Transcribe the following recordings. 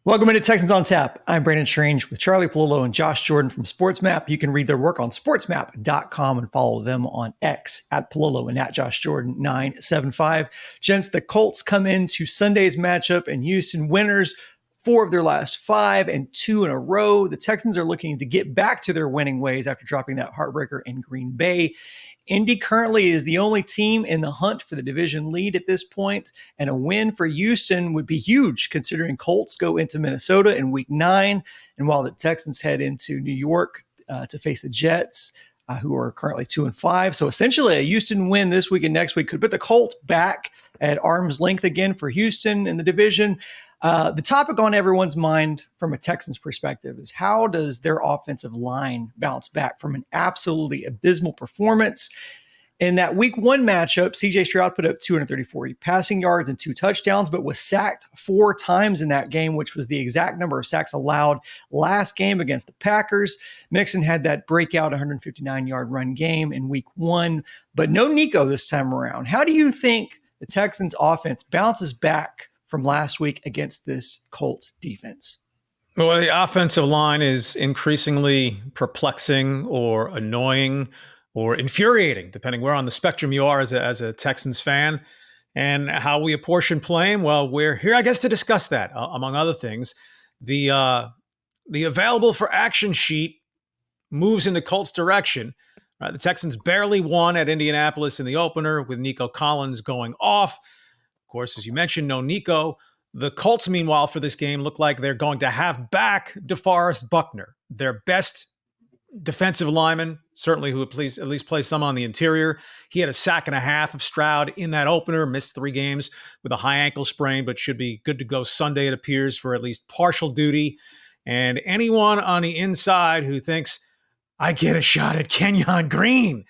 Welcome into Texans on Tap. I'm Brandon Strange with Charlie Palullo and Josh Jordan from SportsMap. You can read their work on sportsmap.com and follow them on X at Palullo and at Josh Jordan 975. Gents, the Colts come into Sunday's matchup in Houston, winners 4 of their last 5 and 2 in a row. The Texans are looking to get back to their winning ways after dropping that heartbreaker in Green Bay. Indy currently is the only team in the hunt for the division lead at this point, and a win for Houston would be huge considering Colts go into Minnesota in week 9, and while the Texans head into New York to face the Jets, who are currently 2-5. So essentially a Houston win this week and next week could put the Colts back at arm's length again for Houston in the division. The topic on everyone's mind from a Texans perspective is how does their offensive line bounce back from an absolutely abysmal performance? In that week 1 matchup, CJ Stroud put up 234 passing yards and 2 touchdowns, but was sacked 4 times in that game, which was the exact number of sacks allowed last game against the Packers. Mixon had that breakout 159-yard run game in week 1, but no Nico this time around. How do you think the Texans offense bounces back from last week against this Colts defense? Well, the offensive line is increasingly perplexing or annoying or infuriating, depending where on the spectrum you are as a Texans fan. And how we apportion blame, well, we're here, I guess, to discuss that, among other things. The available for action sheet moves in the Colts' direction. The Texans barely won at Indianapolis in the opener with Nico Collins going off. Of course, as you mentioned, no Nico. The Colts, meanwhile, for this game, look like they're going to have back DeForest Buckner, their best defensive lineman, certainly who at least plays some on the interior. He had a sack and a half of Stroud in that opener, missed 3 games with a high ankle sprain, but should be good to go Sunday, it appears, for at least partial duty. And anyone on the inside who thinks, I get a shot at Kenyon Green,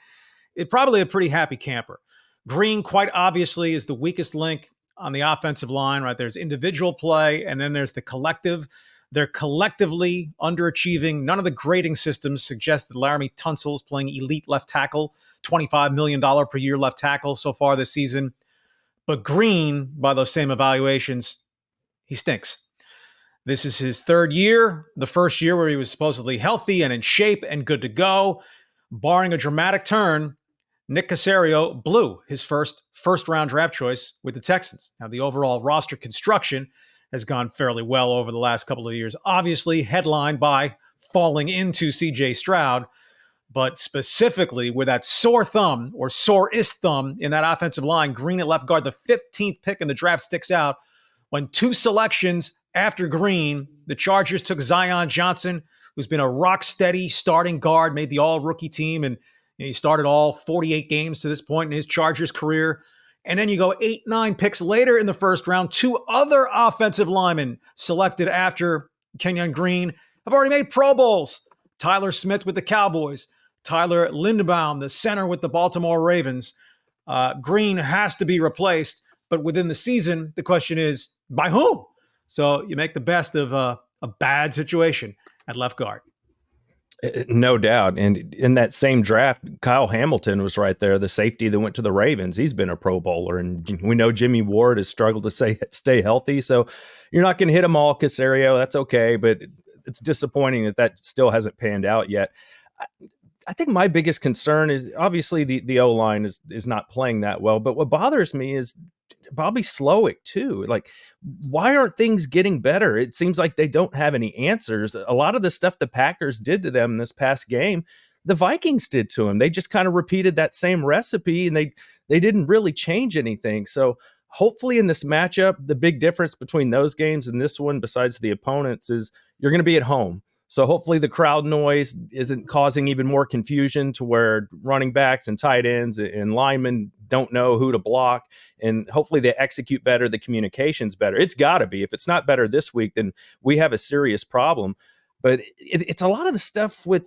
is probably a pretty happy camper. Green, quite obviously, is the weakest link on the offensive line, right? There's individual play, and then there's the collective. They're collectively underachieving. None of the grading systems suggest that Laramie Tunsil's playing elite left tackle, $25 million per year left tackle so far this season. But Green, by those same evaluations, he stinks. This is his 3rd year, the first year where he was supposedly healthy and in shape and good to go. Barring a dramatic turn, Nick Caserio blew his first-round draft choice with the Texans. Now, the overall roster construction has gone fairly well over the last couple of years, obviously headlined by falling into C.J. Stroud, but specifically with that sore thumb or sorest thumb in that offensive line, Green at left guard, the 15th pick in the draft sticks out. When 2 selections after Green, the Chargers took Zion Johnson, who's been a rock-steady starting guard, made the all-rookie team, and he started all 48 games to this point in his Chargers career. And then you go 8-9 picks later in the first round, 2 other offensive linemen selected after Kenyon Green have already made Pro Bowls. Tyler Smith with the Cowboys, Tyler Linderbaum, the center with the Baltimore Ravens. Green has to be replaced, but within the season, the question is, by whom? So you make the best of a bad situation at left guard. No doubt. And in that same draft, Kyle Hamilton was right there, the safety that went to the Ravens. He's been a Pro Bowler. And we know Jimmy Ward has struggled to stay healthy. So you're not going to hit them all, Caserio. That's okay. But it's disappointing that still hasn't panned out yet. I think my biggest concern is obviously the O-line is not playing that well. But what bothers me is Bobby Slowick too. Like, why aren't things getting better? It seems like they don't have any answers. A lot of the stuff the Packers did to them this past game, the Vikings did to them. They just kind of repeated that same recipe, and they didn't really change anything. So hopefully in this matchup, the big difference between those games and this one, besides the opponents, is you're going to be at home. So hopefully the crowd noise isn't causing even more confusion to where running backs and tight ends and linemen don't know who to block. And hopefully they execute better, the communication's better. It's got to be. If it's not better this week, then we have a serious problem. But it's a lot of the stuff with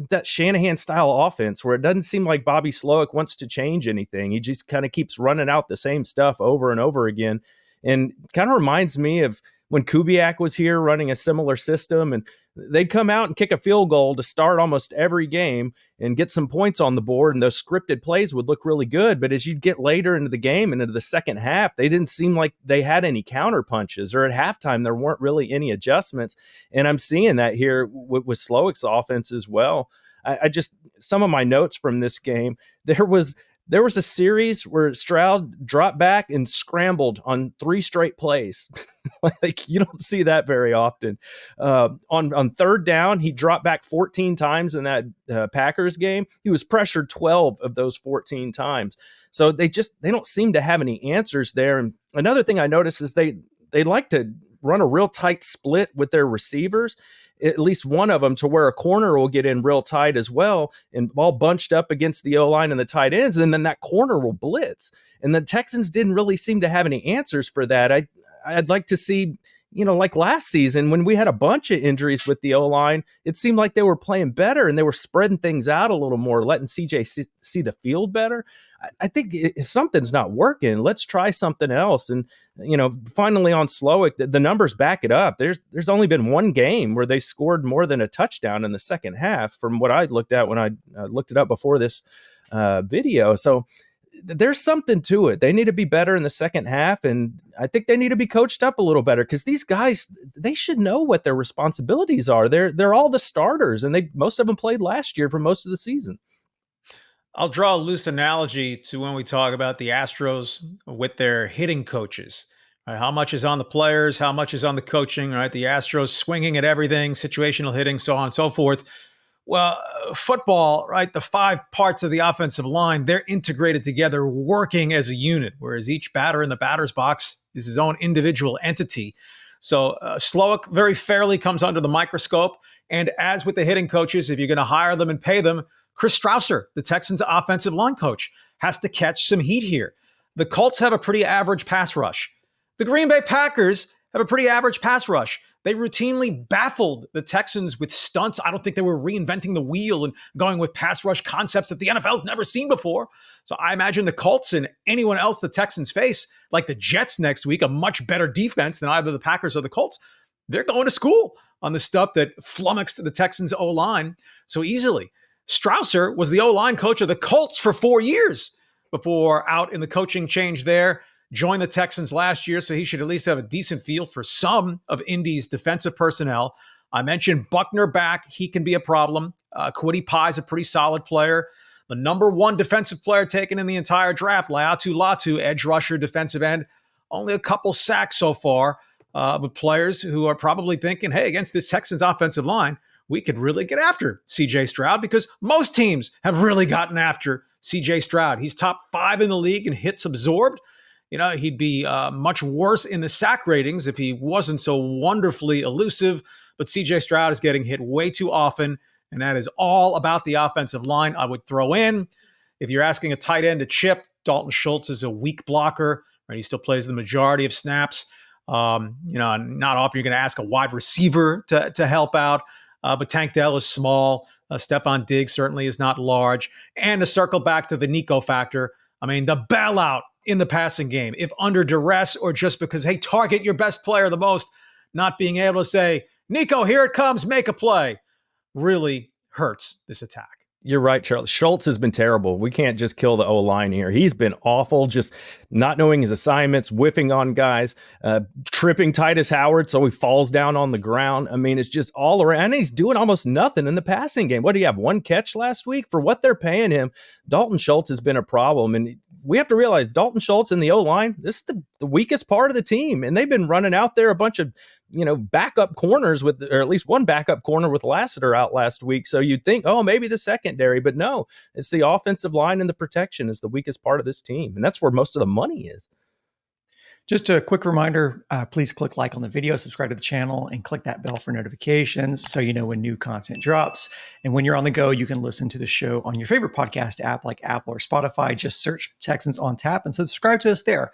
that Shanahan-style offense where it doesn't seem like Bobby Slowick wants to change anything. He just kind of keeps running out the same stuff over and over again. And kind of reminds me of when Kubiak was here running a similar system, and they'd come out and kick a field goal to start almost every game and get some points on the board, and those scripted plays would look really good. But as you'd get later into the game and into the second half, they didn't seem like they had any counter punches, or at halftime there weren't really any adjustments. And I'm seeing that here with Slowick's offense as well. I just, some of my notes from this game, there was a series where Stroud dropped back and scrambled on 3 straight plays. Like, you don't see that very often. On third down, he dropped back 14 times in that Packers game. He was pressured 12 of those 14 times. So they don't seem to have any answers there. And another thing I noticed is they like to run a real tight split with their receivers, at least one of them, to where a corner will get in real tight as well and all bunched up against the O-line and the tight ends, and then that corner will blitz. And the Texans didn't really seem to have any answers for that. I'd like to see, like last season when we had a bunch of injuries with the O-line, it seemed like they were playing better and they were spreading things out a little more, letting CJ see the field better. I think if something's not working, let's try something else. And, finally on Slowick, the numbers back it up. There's only been one game where they scored more than a touchdown in the second half from what I looked at when I looked it up before this video. So there's something to it. They need to be better in the second half, and I think they need to be coached up a little better, because these guys, they should know what their responsibilities are. They're all the starters, and most of them played last year for most of the season. I'll draw a loose analogy to when we talk about the Astros with their hitting coaches. Right? How much is on the players? How much is on the coaching? Right? The Astros swinging at everything, situational hitting, so on and so forth. Well, football, right? The 5 parts of the offensive line, they're integrated together, working as a unit, whereas each batter in the batter's box is his own individual entity. So Slowick very fairly comes under the microscope. And as with the hitting coaches, if you're going to hire them and pay them, Chris Strausser, the Texans offensive line coach, has to catch some heat here. The Colts have a pretty average pass rush. The Green Bay Packers have a pretty average pass rush. They routinely baffled the Texans with stunts. I don't think they were reinventing the wheel and going with pass rush concepts that the NFL's never seen before. So I imagine the Colts and anyone else the Texans face, like the Jets next week, a much better defense than either the Packers or the Colts, they're going to school on the stuff that flummoxed the Texans O-line so easily. Strausser was the O-line coach of the Colts for 4 years before out in the coaching change there. Joined the Texans last year, so he should at least have a decent feel for some of Indy's defensive personnel. I mentioned Buckner back. He can be a problem. Kwity Paye's a pretty solid player. The number 1 defensive player taken in the entire draft, Laiatu Latu, edge rusher, defensive end. Only a couple sacks so far, with players who are probably thinking, hey, against this Texans offensive line, we could really get after C.J. Stroud, because most teams have really gotten after C.J. Stroud. He's top 5 in the league in hits absorbed. He'd be much worse in the sack ratings if he wasn't so wonderfully elusive. But C.J. Stroud is getting hit way too often, and that is all about the offensive line. I would throw in, if you're asking a tight end to chip, Dalton Schultz is a weak blocker. Right? He still plays the majority of snaps. Not often you're going to ask a wide receiver to help out. But Tank Dell is small. Stephon Diggs certainly is not large. And to circle back to the Nico factor, I mean, the bailout in the passing game, if under duress or just because, hey, target your best player the most, not being able to say, Nico, here it comes, make a play, really hurts this attack. You're right, Charles. Schultz has been terrible. We can't just kill the O-line here. He's been awful, just not knowing his assignments, whiffing on guys, tripping Titus Howard so he falls down on the ground. I mean, it's just all around. And he's doing almost nothing in the passing game. What do you have, 1 catch last week? For what they're paying him, Dalton Schultz has been a problem. And we have to realize Dalton Schultz and the O-line, this is the weakest part of the team. And they've been running out there a bunch of backup corners or at least one backup corner with Lassiter out last week. So you'd think, oh, maybe the secondary, but no, it's the offensive line and the protection is the weakest part of this team. And that's where most of the money is. Just a quick reminder, please click like on the video, subscribe to the channel, and click that bell for notifications so you know when new content drops. And when you're on the go, you can listen to the show on your favorite podcast app like Apple or Spotify. Just search Texans on Tap and subscribe to us there.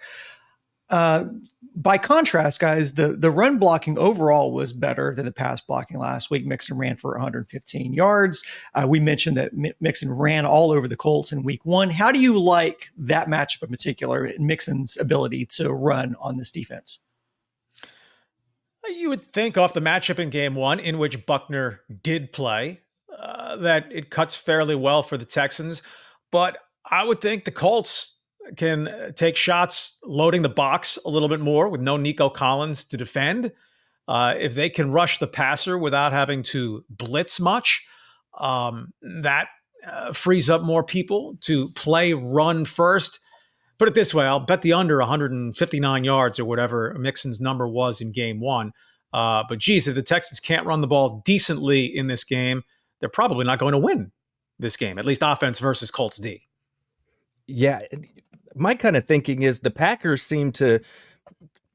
By contrast, guys, the run blocking overall was better than the pass blocking last week. Mixon ran for 115 yards. We mentioned that Mixon ran all over the Colts in week 1. How do you like that matchup in particular, Mixon's ability to run on this defense? You would think off the matchup in game one, in which Buckner did play, that it cuts fairly well for the Texans. But I would think the Colts can take shots loading the box a little bit more with no Nico Collins to defend. If they can rush the passer without having to blitz much, that frees up more people to play run first. Put it this way, I'll bet the under 159 yards or whatever Mixon's number was in game one. But geez, if the Texans can't run the ball decently in this game, they're probably not going to win this game, at least offense versus Colts D. Yeah, my kind of thinking is the Packers seem to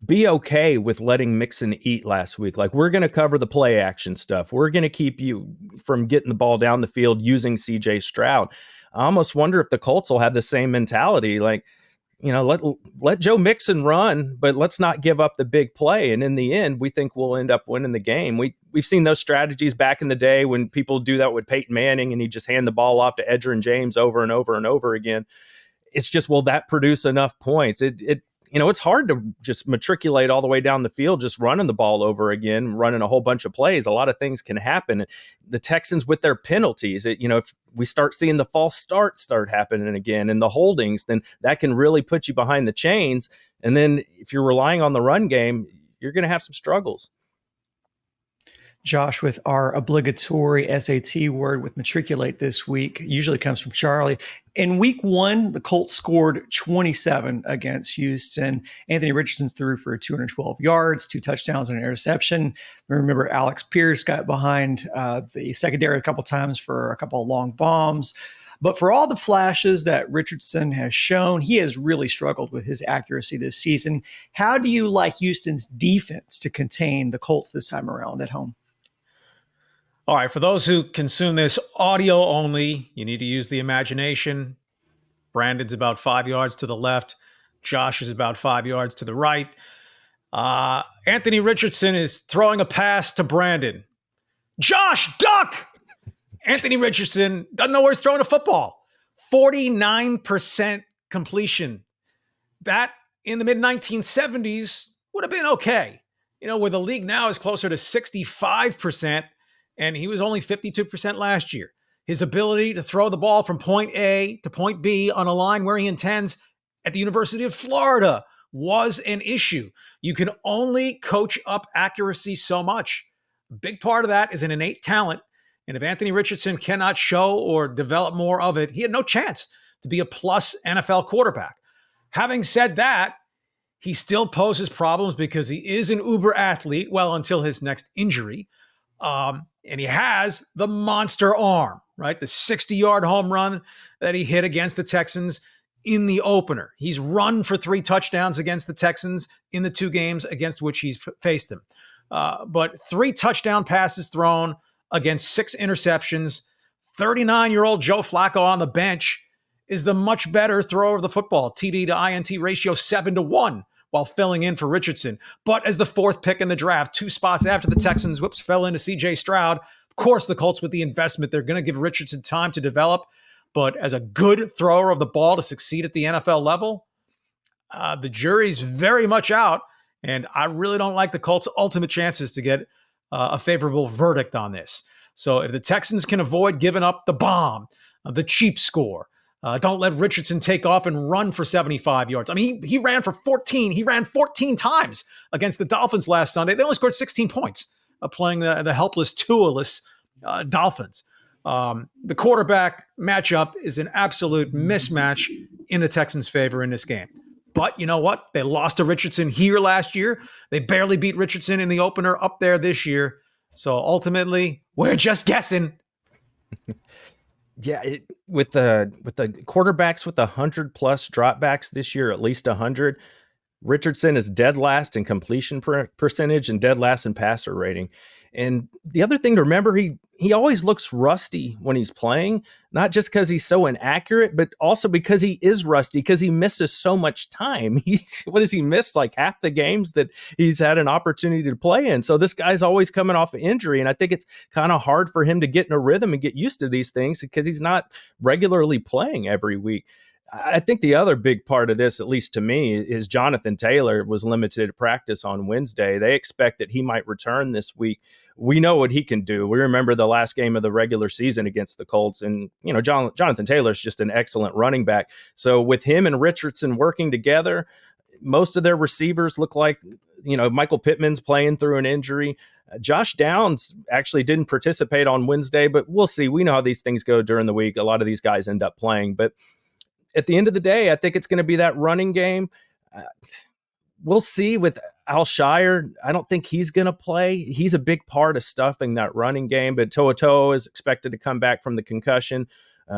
be okay with letting Mixon eat last week. Like, we're going to cover the play action stuff. We're going to keep you from getting the ball down the field using CJ Stroud. I almost wonder if the Colts will have the same mentality. Like, let Joe Mixon run, but let's not give up the big play. And in the end, we think we'll end up winning the game. We've seen those strategies back in the day when people do that with Peyton Manning and he just hand the ball off to Edgerrin James over and over and over again. It's just, will that produce enough points? It's hard to just matriculate all the way down the field, just running the ball over again, running a whole bunch of plays. A lot of things can happen. The Texans with their penalties, if we start seeing the false starts start happening again and the holdings, then that can really put you behind the chains. And then if you're relying on the run game, you're going to have some struggles. Josh, with our obligatory SAT word with matriculate this week, usually comes from Charlie. In week one, the Colts scored 27 against Houston. Anthony Richardson threw for 212 yards, 2 touchdowns and an interception. Remember, Alex Pierce got behind the secondary a couple times for a couple of long bombs. But for all the flashes that Richardson has shown, he has really struggled with his accuracy this season. How do you like Houston's defense to contain the Colts this time around at home? All right, for those who consume this audio only, you need to use the imagination. Brandon's about 5 yards to the left. Josh is about 5 yards to the right. Anthony Richardson is throwing a pass to Brandon. Josh, duck! Anthony Richardson doesn't know where he's throwing a football. 49% completion. That in the mid-1970s would have been okay. Where the league now is closer to 65%. And he was only 52% last year. His ability to throw the ball from point A to point B on a line where he intends at the University of Florida was an issue. You can only coach up accuracy so much. A big part of that is an innate talent. And if Anthony Richardson cannot show or develop more of it, he had no chance to be a plus NFL quarterback. Having said that, he still poses problems because he is an uber athlete, well, until his next injury. And he has the monster arm, right? The 60-yard home run that he hit against the Texans in the opener. He's run for 3 touchdowns against the Texans in the 2 games against which he's faced them. But 3 touchdown passes thrown against 6 interceptions. 39-year-old Joe Flacco on the bench is the much better thrower of the football. TD to INT ratio 7-1. While filling in for Richardson. But as the 4th pick in the draft, 2 spots after the Texans, fell into CJ Stroud. Of course, the Colts with the investment, they're going to give Richardson time to develop. But as a good thrower of the ball to succeed at the NFL level, the jury's very much out. And I really don't like the Colts' ultimate chances to get a favorable verdict on this. So if the Texans can avoid giving up the bomb, the cheap score, don't let Richardson take off and run for 75 yards. I mean, he ran for 14. He ran 14 times against the Dolphins last Sunday. They only scored 16 points playing the helpless, tool-less Dolphins. The quarterback matchup is an absolute mismatch in the Texans' favor in this game. But you know what? They lost to Richardson here last year. They barely beat Richardson in the opener up there this year. So ultimately, we're just guessing. Yeah, with the quarterbacks with 100+ dropbacks this year, at least 100, Richardson is dead last in completion percentage and dead last in passer rating. And the other thing to remember, he always looks rusty when he's playing, not just because he's so inaccurate, but also because he is rusty, because he misses so much time. What does he miss? Like half the games that he's had an opportunity to play in. So this guy's always coming off an injury. And I think it's kind of hard for him to get in a rhythm and get used to these things because he's not regularly playing every week. I think the other big part of this, at least to me, is Jonathan Taylor was limited to practice on Wednesday. They expect that he might return this week. We know what he can do. We remember the last game of the regular season against the Colts, and Jonathan Taylor is just an excellent running back. So with him and Richardson working together, most of their receivers look like, Michael Pittman's playing through an injury. Josh Downs actually didn't participate on Wednesday, but we'll see. We know how these things go during the week. A lot of these guys end up playing, but at the end of the day, I think it's going to be that running game. We'll see with Alshire. I don't think he's going to play. He's a big part of stuffing that running game, but To'o is expected to come back from the concussion.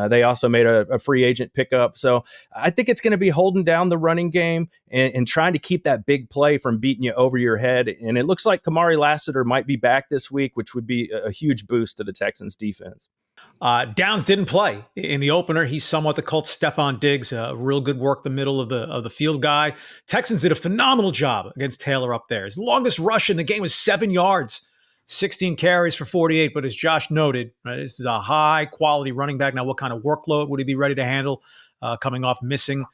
They also made a free agent pickup. So I think it's going to be holding down the running game and trying to keep that big play from beating you over your head. And it looks like Kamari Lassiter might be back this week, which would be a huge boost to the Texans defense. Downs didn't play in the opener. He's somewhat the Colts' Stephon Diggs, real good work the middle of the field guy. Texans did a phenomenal job against Taylor up there. His longest rush in the game was 7 yards, 16 carries for 48. But as Josh noted, right, this is a high-quality running back. Now, what kind of workload would he be ready to handle coming off missing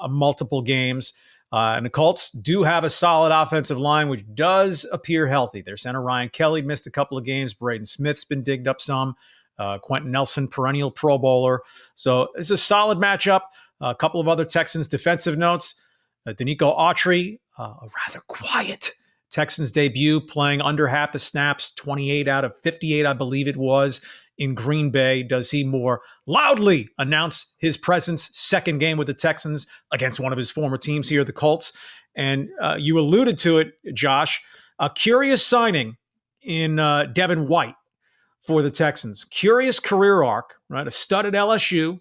multiple games? And the Colts do have a solid offensive line, which does appear healthy. Their center Ryan Kelly missed a couple of games. Braden Smith's been digged up some. Quentin Nelson, perennial Pro Bowler. So it's a solid matchup. A couple of other Texans defensive notes. Danico Autry, a rather quiet Texans debut, playing under half the snaps, 28 out of 58, I believe it was, in Green Bay. Does he more loudly announce his presence? Second game with the Texans against one of his former teams here, the Colts. And you alluded to it, Josh, a curious signing in Devin White for the Texans. Curious career arc, right? A stud at LSU,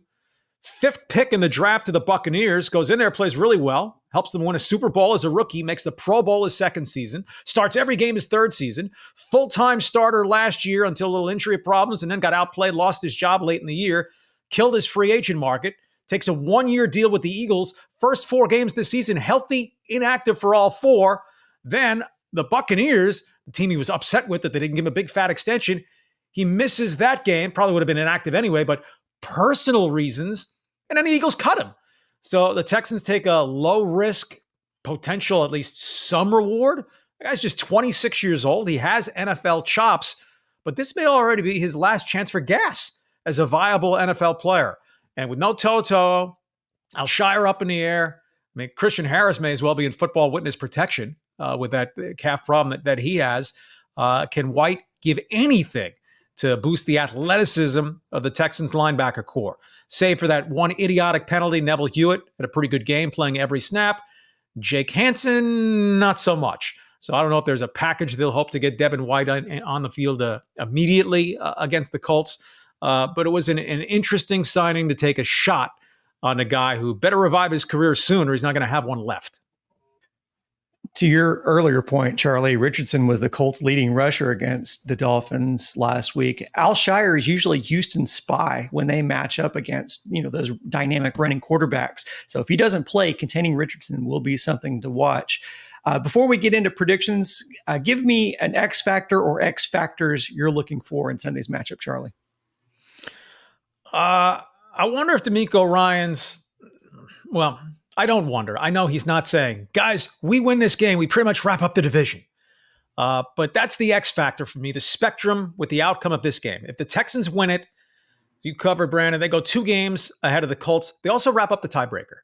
5th pick in the draft to the Buccaneers, goes in there, plays really well, helps them win a Super Bowl as a rookie, makes the Pro Bowl his second season, starts every game his third season, full-time starter last year until a little injury problems, and then got outplayed, lost his job late in the year, killed his free agent market, takes a 1-year deal with the Eagles, first 4 games this season, healthy, inactive for all 4. Then the Buccaneers, the team he was upset with that they didn't give him a big fat extension, he misses that game, probably would have been inactive anyway, but personal reasons, and then the Eagles cut him. So the Texans take a low-risk, potential, at least some reward. The guy's just 26 years old. He has NFL chops, but this may already be his last chance for gas as a viable NFL player. And with no Toto, Alshire up in the air, I mean, Christian Harris may as well be in football witness protection with that calf problem that he has. Can White give anything to boost the athleticism of the Texans linebacker core? Save for that one idiotic penalty, Neville Hewitt had a pretty good game playing every snap. Jake Hansen, not so much. So I don't know if there's a package they'll hope to get Devin White on the field immediately against the Colts. But it was an interesting signing to take a shot on a guy who better revive his career soon or he's not going to have one left. To your earlier point, Charlie, Richardson was the Colts' leading rusher against the Dolphins last week. Alshire is usually Houston's spy when they match up against, those dynamic running quarterbacks. So if he doesn't play, containing Richardson will be something to watch. Before we get into predictions, give me an X factor or X factors you're looking for in Sunday's matchup, Charlie. I wonder if D'Amico Ryans, I don't wonder. I know he's not saying, guys, we win this game, we pretty much wrap up the division. But that's the X factor for me, the spectrum with the outcome of this game. If the Texans win it, you covered, Brandon, they go 2 games ahead of the Colts. They also wrap up the tiebreaker.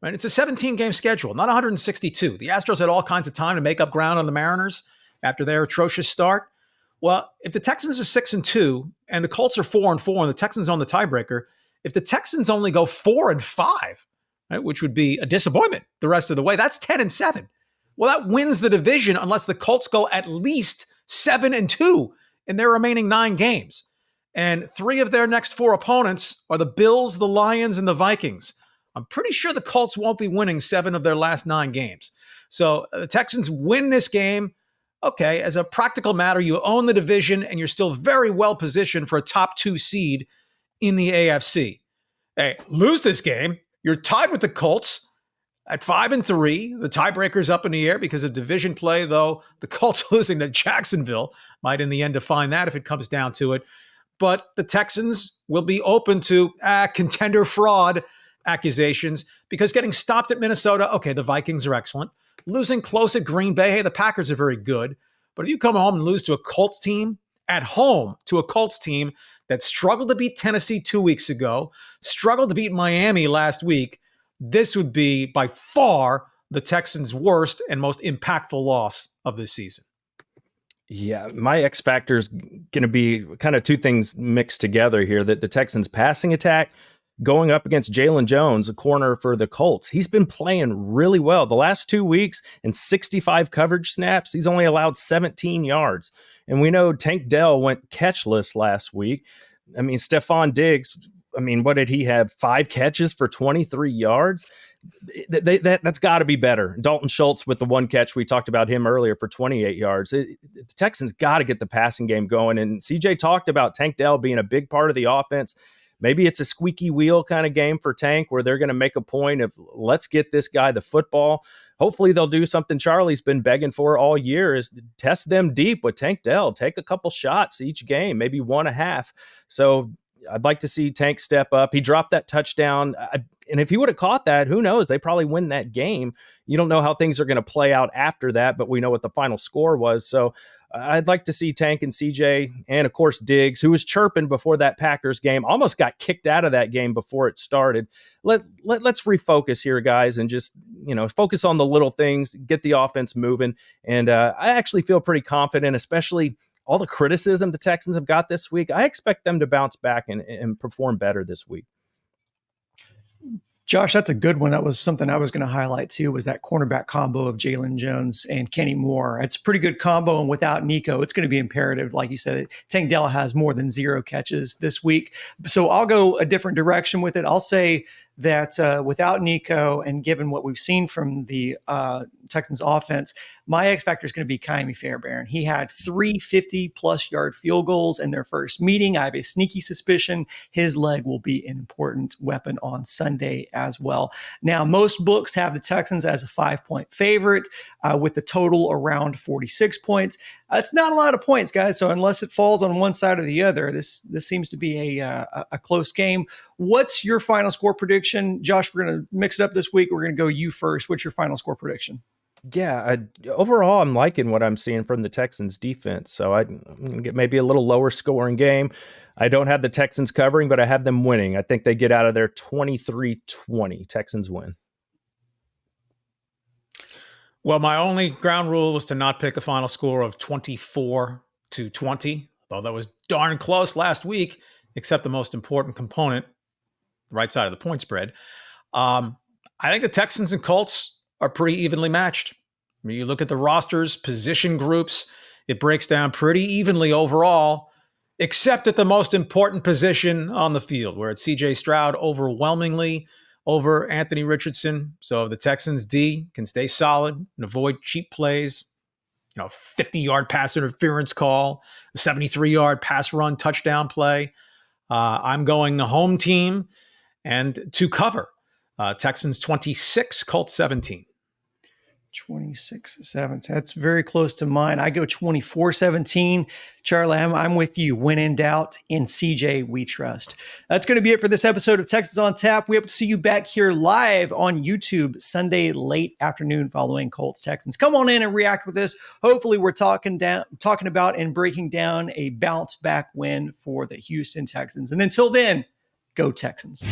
Right? It's a 17-game schedule, not 162. The Astros had all kinds of time to make up ground on the Mariners after their atrocious start. Well, if the Texans are 6-2 and the Colts are 4-4 and the Texans own the tiebreaker, if the Texans only go 4-5, right, which would be a disappointment the rest of the way, that's 10-7. Well, that wins the division unless the Colts go at least 7-2 in their remaining 9 games. And 3 of their next 4 opponents are the Bills, the Lions, and the Vikings. I'm pretty sure the Colts won't be winning 7 of their last 9 games. So the Texans win this game. Okay, as a practical matter, you own the division and you're still very well positioned for a top 2 seed in the AFC. Hey, lose this game, you're tied with the Colts at 5-3. The tiebreaker's up in the air because of division play, though the Colts losing to Jacksonville might in the end define that if it comes down to it. But the Texans will be open to contender fraud accusations because getting stopped at Minnesota, okay, the Vikings are excellent. Losing close at Green Bay, hey, the Packers are very good. But if you come home and lose to a Colts team, at home to a Colts team that struggled to beat Tennessee 2 weeks ago, struggled to beat Miami last week, this would be by far the Texans' worst and most impactful loss of this season. Yeah, my X factor is going to be kind of two things mixed together here. That the Texans' passing attack going up against Jalen Jones, a corner for the Colts. He's been playing really well the last 2 weeks in 65 coverage snaps. He's only allowed 17 yards. And we know Tank Dell went catchless last week. I mean, Stephon Diggs, what did he have? 5 catches for 23 yards? That's got to be better. Dalton Schultz with the 1 catch, we talked about him earlier for 28 yards. The Texans got to get the passing game going. And CJ talked about Tank Dell being a big part of the offense. Maybe it's a squeaky wheel kind of game for Tank where they're going to make a point of let's get this guy the football. Hopefully they'll do something Charlie's been begging for all year is test them deep with Tank Dell. Take a couple shots each game, maybe 1.5. So I'd like to see Tank step up. He dropped that touchdown. And if he would have caught that, who knows? They probably win that game. You don't know how things are going to play out after that, but we know what the final score was. So I'd like to see Tank and CJ and, of course, Diggs, who was chirping before that Packers game, almost got kicked out of that game before it started. Let's refocus here, guys, and just, focus on the little things, get the offense moving. And I actually feel pretty confident, especially all the criticism the Texans have got this week. I expect them to bounce back and perform better this week. Josh, that's a good one. That was something I was going to highlight too, was that cornerback combo of Jalen Jones and Kenny Moore. It's a pretty good combo, and without Nico, it's going to be imperative. Like you said, Tank Dell has more than 0 catches this week. So I'll go a different direction with it. I'll say that without Nico, and given what we've seen from the Texans offense, my X factor is going to be Kaimi Fairbairn. He had 3 50-plus yard field goals in their first meeting. I have a sneaky suspicion his leg will be an important weapon on Sunday as well. Now, most books have the Texans as a 5-point favorite with the total around 46 points. It's not a lot of points, guys. So unless it falls on one side or the other, this seems to be a close game. What's your final score prediction? Josh, we're going to mix it up this week. We're going to go you first. What's your final score prediction? Yeah, overall, I'm liking what I'm seeing from the Texans defense. So I'm going to get maybe a little lower scoring game. I don't have the Texans covering, but I have them winning. I think they get out of there 23-20. Texans win. Well, my only ground rule was to not pick a final score of 24-20, though that was darn close last week, except the most important component, the right side of the point spread. I think the Texans and Colts are pretty evenly matched. I mean, you look at the rosters, position groups, it breaks down pretty evenly overall, except at the most important position on the field, where it's C.J. Stroud overwhelmingly over Anthony Richardson. So if the Texans D can stay solid and avoid cheap plays, 50-yard pass interference call, a 73-yard pass run touchdown play, I'm going the home team and to cover. Texans 26, Colts 17. 26-7. That's very close to mine. I go 24-17. Charlie, I'm with you. When in doubt, in CJ we trust. That's going to be it for this episode of Texans on Tap. We hope to see you back here live on YouTube Sunday late afternoon following Colts Texans. Come on in and react with us. Hopefully we're talking about and breaking down a bounce back win for the Houston Texans. And until then, go Texans.